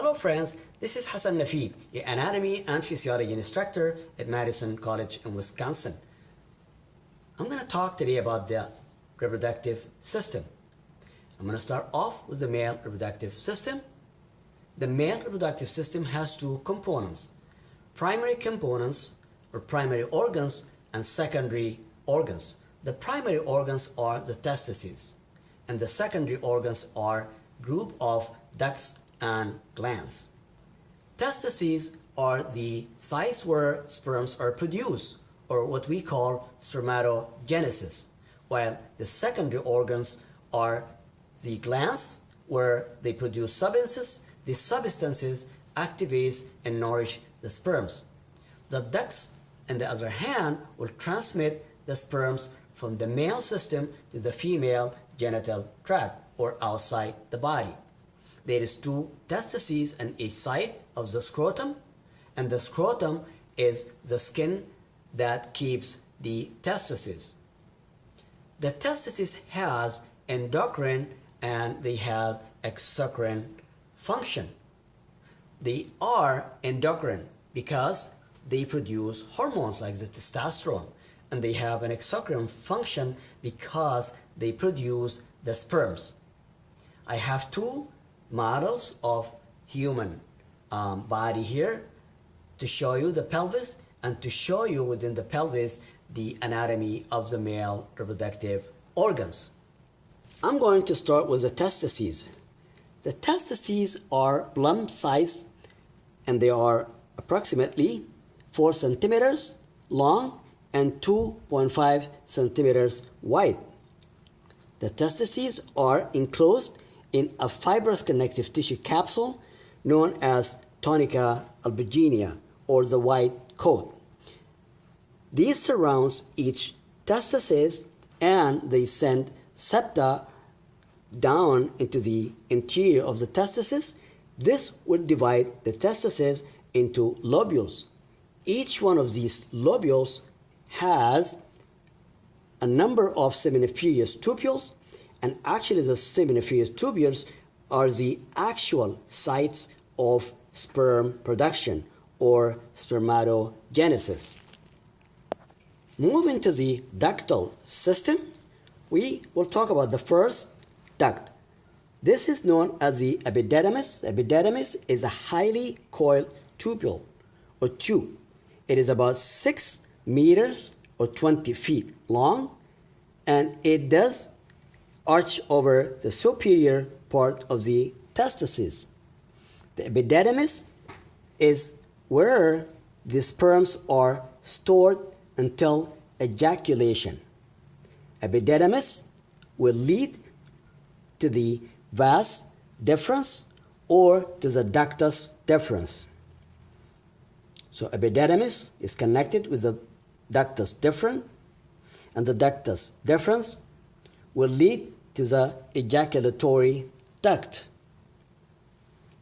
Hello friends, this is Hassan Nafid, an anatomy and physiology instructor at Madison College in Wisconsin. I'm going to talk today about the reproductive system. I'm going to start off with the male reproductive system. The male reproductive system has two components: primary components or primary organs and secondary organs. The primary organs are the testes and the secondary organs are group of ducts and glands. Testes are the sites where sperms are produced, or what we call spermatogenesis, while the secondary organs are the glands where they produce substances. These substances activate and nourish the sperms. The ducts, on the other hand, will transmit the sperms from the male system to the female genital tract or outside the body. There is two testes on each side of the scrotum, and the scrotum is the skin that keeps the testes. The testes has endocrine and they have exocrine function. They are endocrine because they produce hormones like the testosterone, and they have an exocrine function because they produce the sperms. I have two models of human body here to show you the pelvis and to show you within the pelvis the anatomy of the male reproductive organs. I'm going to start with the testes. The testes are plum-sized and they are approximately 4 centimeters long and 2.5 centimeters wide. The testes are enclosed in a fibrous connective tissue capsule known as tunica albuginea, or the white coat. These surrounds each testis and they send septa down into the interior of the testis. This would divide the testis into lobules. Each one of these lobules has a number of seminiferous tubules, and actually the seminiferous tubules are the actual sites of sperm production or spermatogenesis. Moving to the ductal system, we will talk about the first duct. This is known as the epididymis. Epididymis is a highly coiled tubule or tube. It is about 6 meters or 20 feet long, and it does arch over the superior part of the testes. The epididymis is where the sperms are stored until ejaculation. Epididymis will lead to the vas deferens or to the ductus deferens. So epididymis is connected with the ductus deferens, and the ductus deferens will lead to the ejaculatory duct.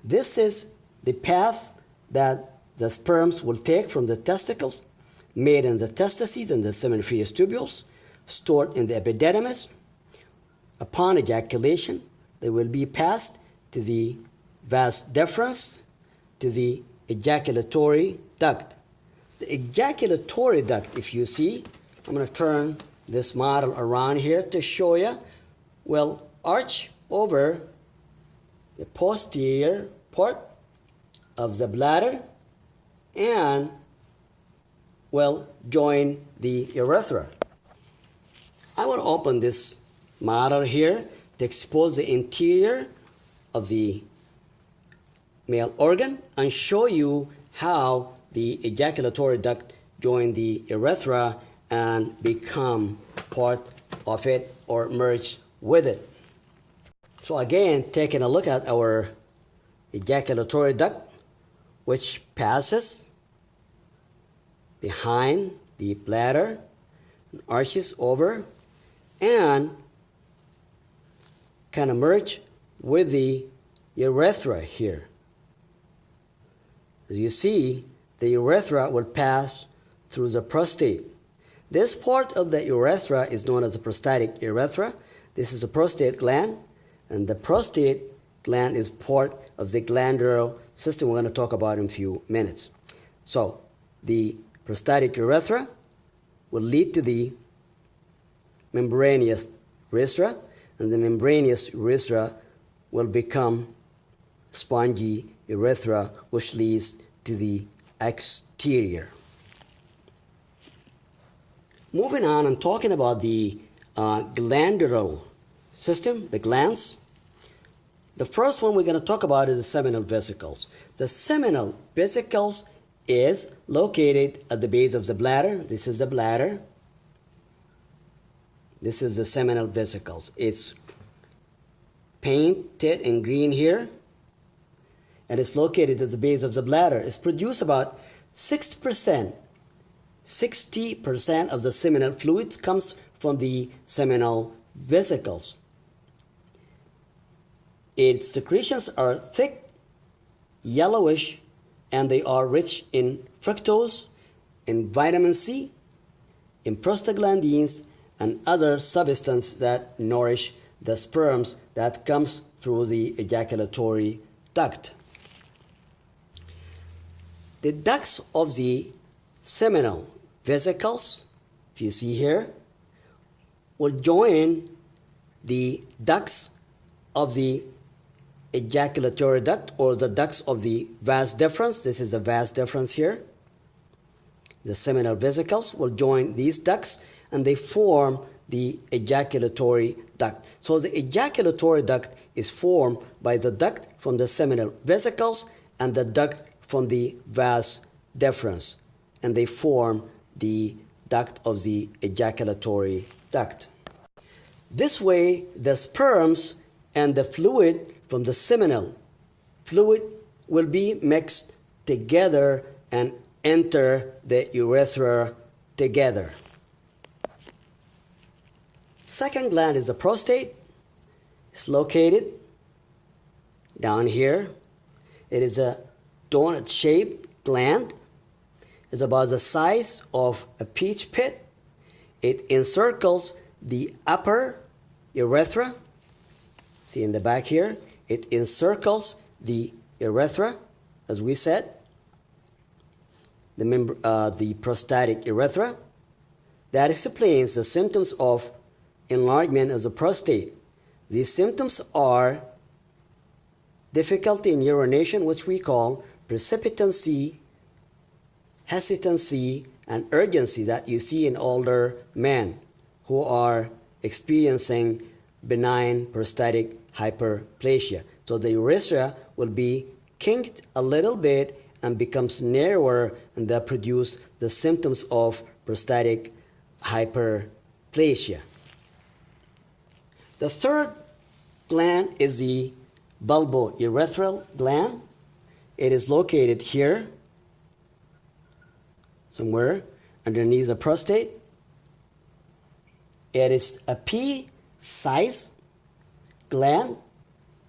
This is the path that the sperms will take from the testicles, made in the testes and the seminiferous tubules, stored in the epididymis. Upon ejaculation, they will be passed to the vas deferens, to the ejaculatory duct. The ejaculatory duct, if you see, I'm going to turn this model around here to show you, will arch over the posterior part of the bladder and will join the urethra. I will open this model here to expose the interior of the male organ and show you how the ejaculatory duct join the urethra and become part of it or merge with it. So again, taking a look at our ejaculatory duct, which passes behind the bladder, arches over, and kind of merge with the urethra here. As you see, the urethra will pass through the prostate. This part of the urethra is known as the prostatic urethra. This is the prostate gland, and the prostate gland is part of the glandular system we're going to talk about in a few minutes. So the prostatic urethra will lead to the membranous urethra, and the membranous urethra will become spongy urethra, which leads to the exterior. Moving on, I'm talking about the glandular system, the glands. The first one we're going to talk about is the seminal vesicles. The seminal vesicles is located at the base of the bladder. This is the bladder. This is the seminal vesicles. It's painted in green here, and it's located at the base of the bladder. It's produced about 60% of the seminal fluids comes from the seminal vesicles. Its secretions are thick, yellowish, and they are rich in fructose, in vitamin C, in prostaglandins, and other substances that nourish the sperms that comes through the ejaculatory duct. The ducts of the seminal vesicles, if you see here, will join the ducts of the ejaculatory duct, or the ducts of the vas deferens. This is the vas deferens here. The seminal vesicles will join these ducts, and they form the ejaculatory duct. So the ejaculatory duct is formed by the duct from the seminal vesicles and the duct from the vas deferens, and they form the duct of the ejaculatory duct. This way, the sperms and the fluid from the seminal fluid will be mixed together and enter the urethra together. Second gland is the prostate. It's located down here. It is a donut-shaped gland. It's about the size of a peach pit. It encircles the upper urethra. See in the back here, it encircles the urethra, as we said, the prostatic urethra. That explains the symptoms of enlargement of the prostate. These symptoms are difficulty in urination, which we call precipitancy, hesitancy, and urgency that you see in older men who are experiencing benign prostatic hyperplasia. So the urethra will be kinked a little bit and becomes narrower, and that produce the symptoms of prostatic hyperplasia. The third gland is the bulbourethral gland. It is located here, somewhere underneath the prostate. It is a pea-sized gland.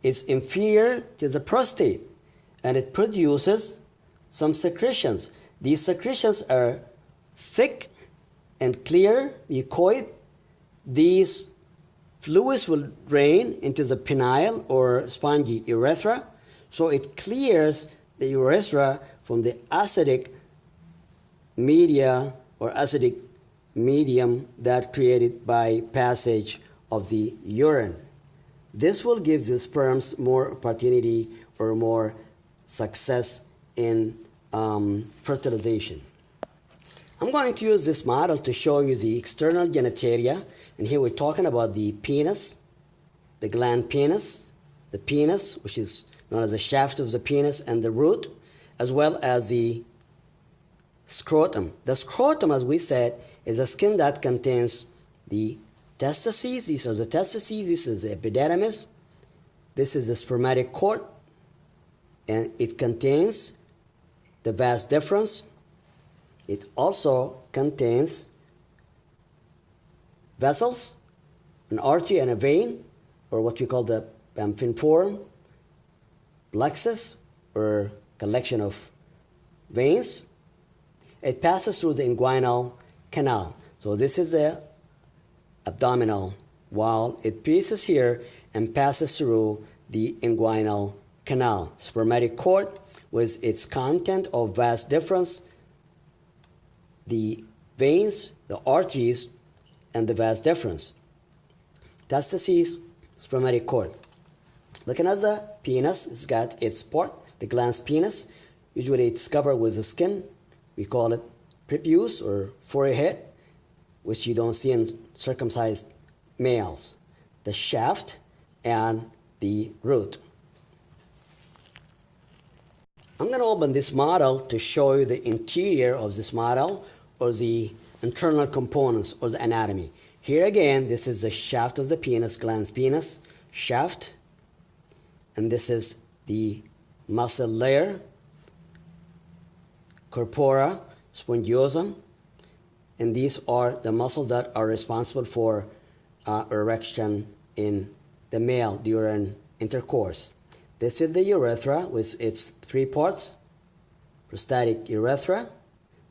It's inferior to the prostate, and it produces some secretions. These secretions are thick and clear, mucoid. These fluids will drain into the penile or spongy urethra, so it clears the urethra from the acidic media or acidic medium that created by passage of the urine. This will give the sperms more opportunity or more success in fertilization. I'm going to use this model to show you the external genitalia, and here we're talking about the penis, the gland penis, the penis, which is known as the shaft of the penis, and the root, as well as the scrotum. The scrotum, as we said, is a skin that contains the testes. These are the testes. This is the epididymis. This is the spermatic cord, and it contains the vas deferens. It also contains vessels, an artery and a vein, or what we call the pamphiform plexus, or collection of veins. It passes through the inguinal canal. So this is the abdominal wall. It pierces here and passes through the inguinal canal. Spermatic cord with its content of vas deferens, the veins, the arteries, and the vas deferens. Testes, spermatic cord. Looking at the penis, it's got its part, the glans penis. Usually it's covered with the skin. We call it prepuce or forehead, which you don't see in circumcised males. The shaft and the root. I'm going to open this model to show you the interior of this model, or the internal components, or the anatomy. Here again, this is the shaft of the penis, glans penis, shaft. And this is the muscle layer, corpora, spongiosum. And these are the muscles that are responsible for erection in the male during intercourse. This is the urethra with its three parts. Prostatic urethra.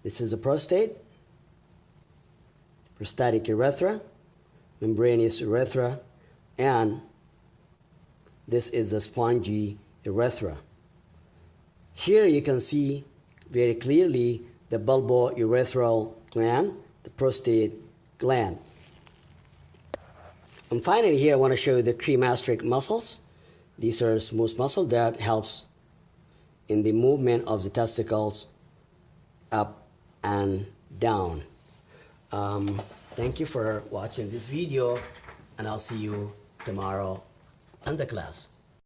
This is the prostate. Prostatic urethra. Membranous urethra. And this is the spongy urethra. Here you can see very clearly the bulbourethral gland, the prostate gland. And finally here I want to show you the Cree Maastricht muscles. These are smooth muscles that helps in the movement of the testicles up and down. Thank you for watching this video, and I'll see you tomorrow in the class.